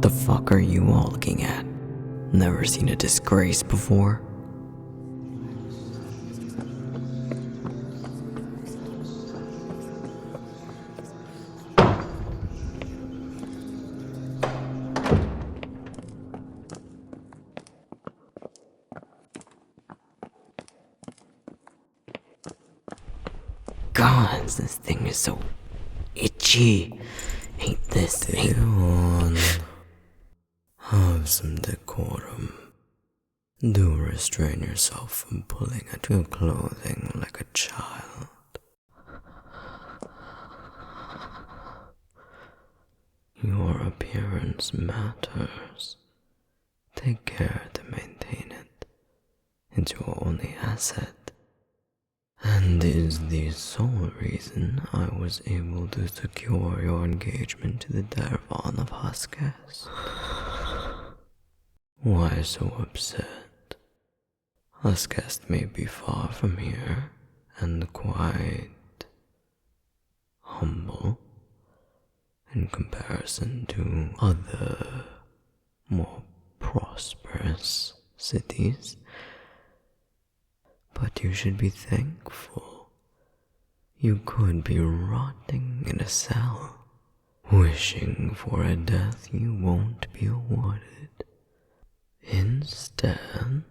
What the fuck are you all looking at? Never seen a disgrace before? God, this thing is so itchy. Hate this thing. Dion, have some decorum. Do restrain yourself from pulling at your clothing like a child. Your appearance matters. Take care to maintain it. It's your only asset. And is the sole reason I was able to secure your engagement to the Dervan of Huskes. Why so upset? Huskes may be far from here, and quite humble in comparison to other, more prosperous cities. But you should be thankful. You could be rotting in a cell, wishing for a death you won't be awarded. Instead,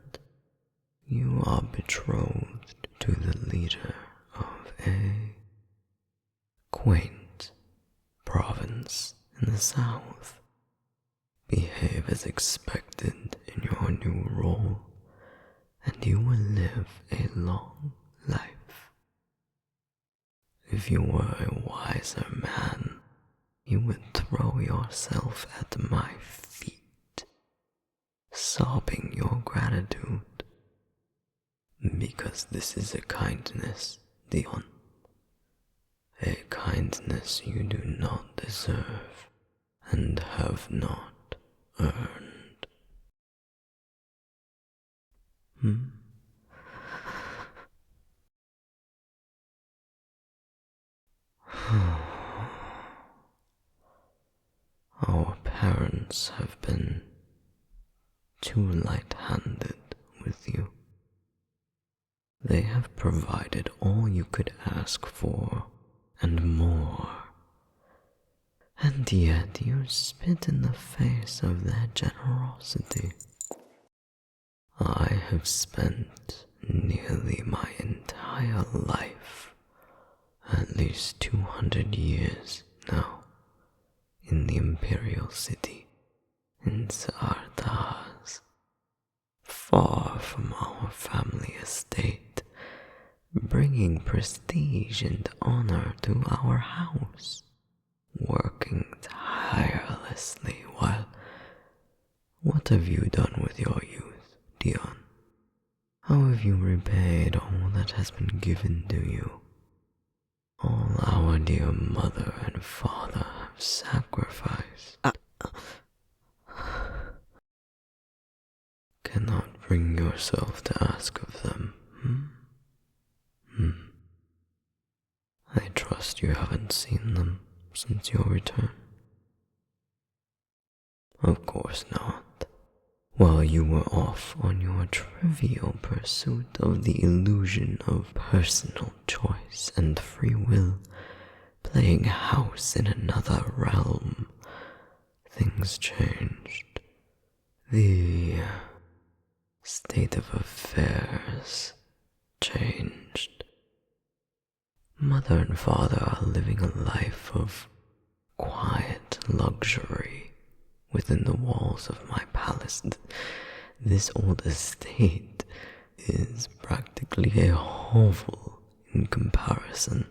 you are betrothed to the leader of a quaint province in the south. Behave as expected in your new role, and you will live a long life. If you were a wiser man, you would throw yourself at my feet, sobbing your gratitude. Because this is a kindness, Dion. A kindness you do not deserve and have not earned. Our parents have been too light-handed with you. They have provided all you could ask for and more. And yet you spit in the face of their generosity. I have spent nearly my entire life, at least 200 years now, in the imperial city, in Sartaz, far from our family estate, bringing prestige and honor to our house, working tirelessly while... What have you done with your youth, Dion? How have you repaid all that has been given to you? All our dear mother and father have sacrificed. Cannot bring yourself to ask of them, I trust you haven't seen them since your return. Of course not. While you were off on your trivial pursuit of the illusion of personal choice and free will, playing house in another realm, things changed. The state of affairs changed. Mother and father are living a life of quiet luxury within the walls of my palace. This old estate is practically a hovel in comparison.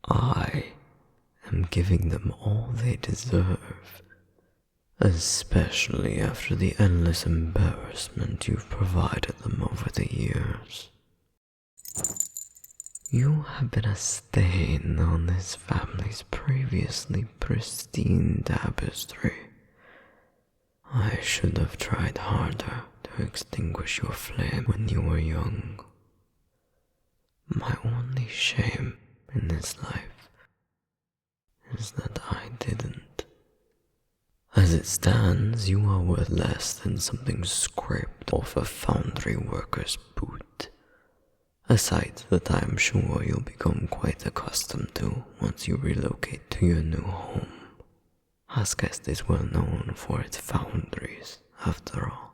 I am giving them all they deserve, especially after the endless embarrassment you've provided them over the years. You have been a stain on this family's previously pristine tapestry. I should have tried harder to extinguish your flame when you were young. My only shame in this life is that I didn't. As As it stands, you are worth less than something scraped off a foundry worker's boot. A sight that I am sure you'll become quite accustomed to once you relocate to your new home. Angst is well known for its foundries, after all.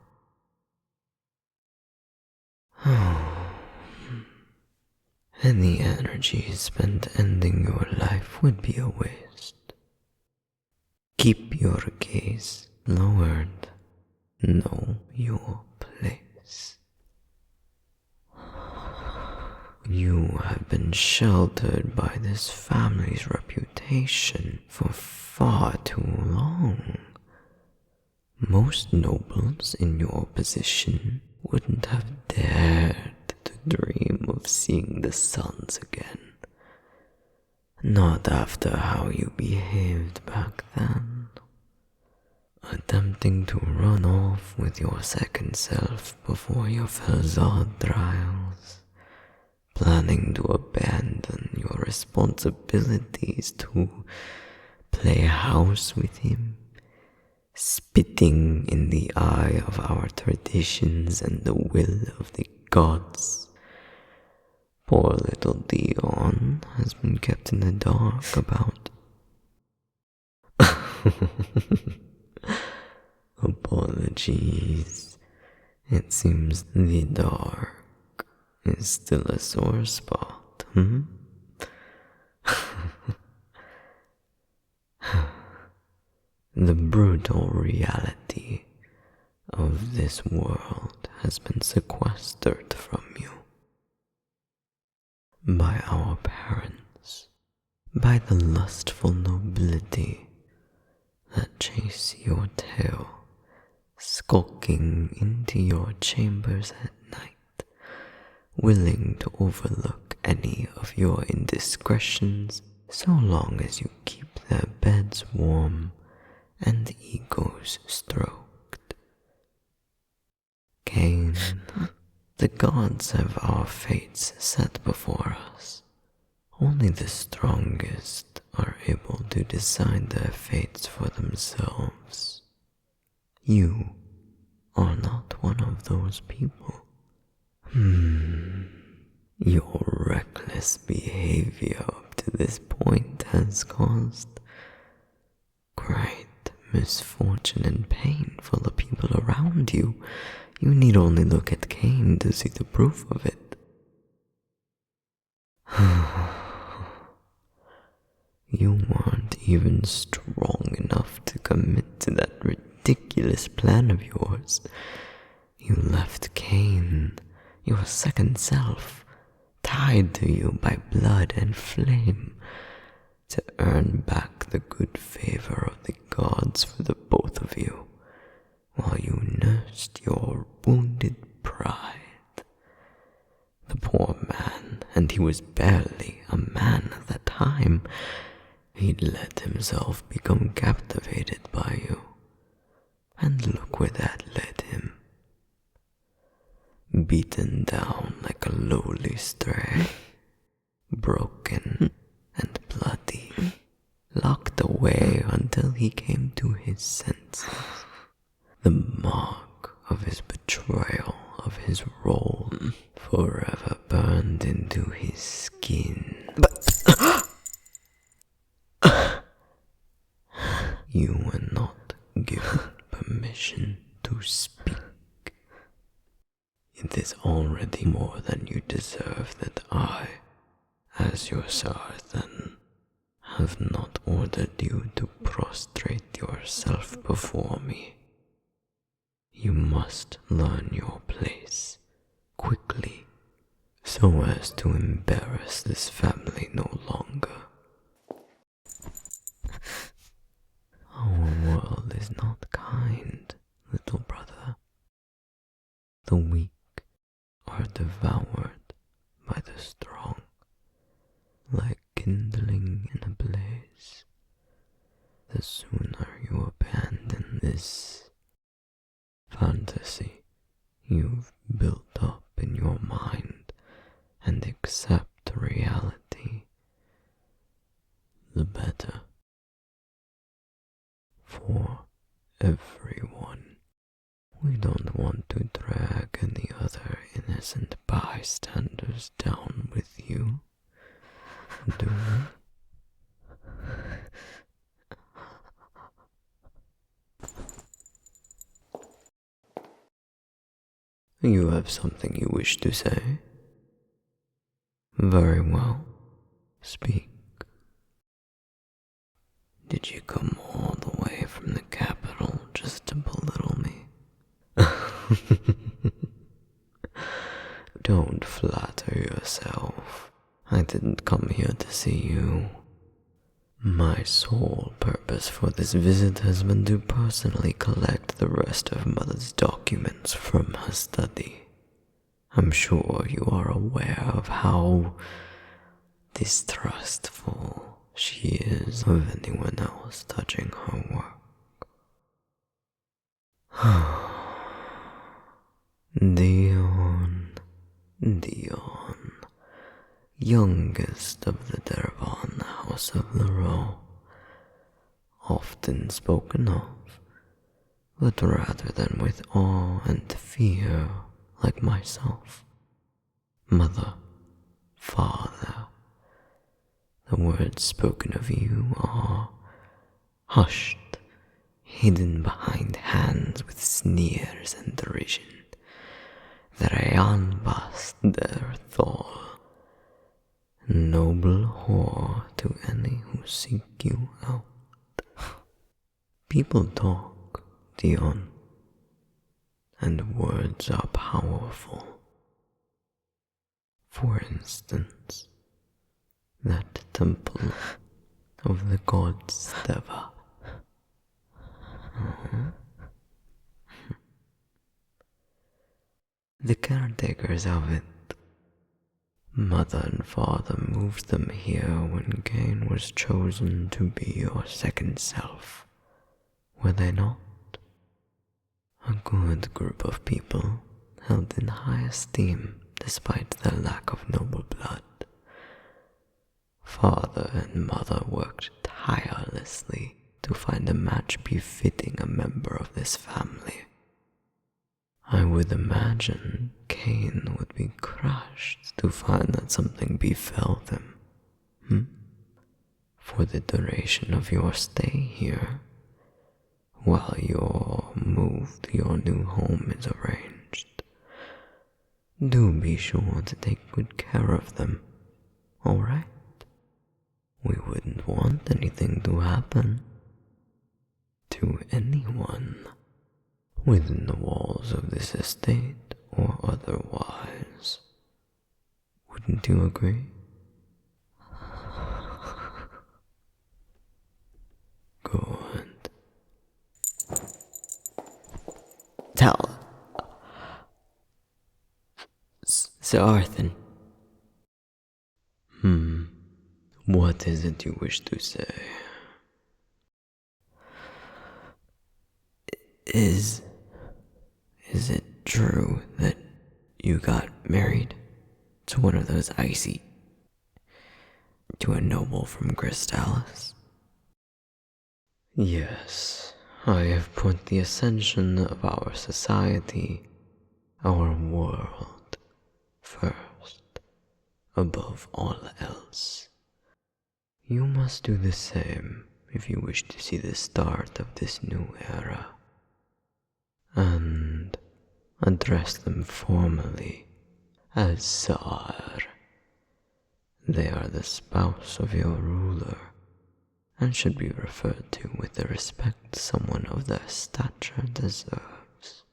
Any energy spent ending your life would be a waste. Keep your gaze lowered. Know your place. You have been sheltered by this family's reputation for far too long. Most nobles in your position wouldn't have dared to dream of seeing the suns again. Not after how you behaved back then. Attempting to run off with your second self before your Felzad trials. Planning to abandon your responsibilities to play house with him. Spitting in the eye of our traditions and the will of the gods. Poor little Dion has been kept in the dark about. Apologies. It seems the dark is still a sore spot, The brutal reality of this world has been sequestered from you. By our parents, by the lustful nobility that chase your tail, skulking into your chambers at night, willing to overlook any of your indiscretions so long as you keep their beds warm and egos stroked. Cain, the gods have our fates set before us. Only the strongest are able to decide their fates for themselves. You are not one of those people. Your reckless behavior up to this point has caused great misfortune and pain for the people around you. You need only look at Cain to see the proof of it. You weren't even strong enough to commit to that ridiculous plan of yours. You left Cain, your second self, tied to you by blood and flame, to earn back the good favor of the gods for the both of you, while you nursed your wounded pride. The poor man, and he was barely a man at the time, he'd let himself become captivated by you. And look where that led him. Beaten down like a lowly stray, broken and bloody, locked away until he came to his senses. The mark of his betrayal of his role forever burned into his skin. But you were not given permission to speak. It is already more than you deserve that I, as your Sarthan, have not ordered you to prostrate yourself before me. You must learn your place quickly, so as to embarrass this family no longer. Our world is not kind, little brother. The weak are devoured by the strong, like kindling in a blaze. The sooner you abandon this fantasy you've built up in your mind and accept reality, the better. For everyone. We don't want to drag any other innocent bystanders down with you, do we? You have something you wish to say? Very well. Speak. Did you come all the way from the capital just to belittle me? Don't flatter yourself. I didn't come here to see you. My sole purpose for this visit has been to personally collect the rest of Mother's documents from her study. I'm sure you are aware of how distrustful she is of anyone else touching her work. Dion, youngest of the Dervan House of the Row, often spoken of, but rather than with awe and fear like myself. Mother, father, the words spoken of you are hushed, hidden behind hands with sneers and derision. Thrayan bast der Thor, noble whore to any who seek you out. People talk, Dion, and words are powerful. For instance, that temple of the god Steva. The caretakers of it, mother and father, moved them here when Cain was chosen to be your second self, were they not? A good group of people held in high esteem despite their lack of noble blood. Father and mother worked tirelessly to find a match befitting a member of this family. I would imagine Cain would be crushed to find that something befell them. For the duration of your stay here, while your move to your new home is arranged, do be sure to take good care of them, alright? We wouldn't want anything to happen to anyone within the walls of this estate or otherwise. Wouldn't you agree? Good. Tell. Sir Arthur. What is it you wish to say? Is it true that you got married to one of those to a noble from Talus? Yes, I have put the ascension of our society, our world, first, above all else. You must do the same if you wish to see the start of this new era, and address them formally as Tsar. They are the spouse of your ruler, and should be referred to with the respect someone of their stature deserves.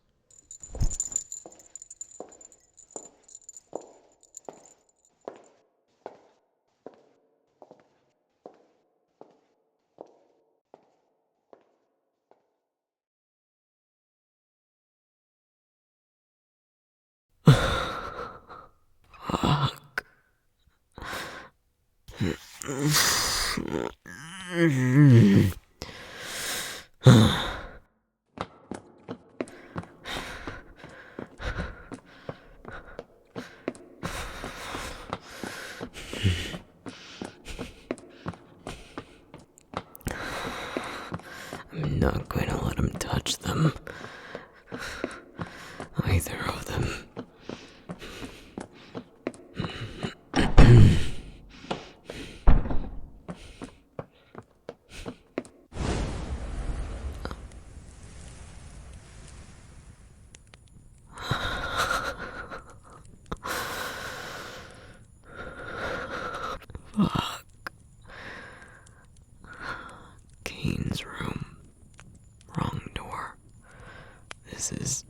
Fuck. I'm not going to let him touch them. Either of them. Fuck. Kane's room. Wrong door. This is...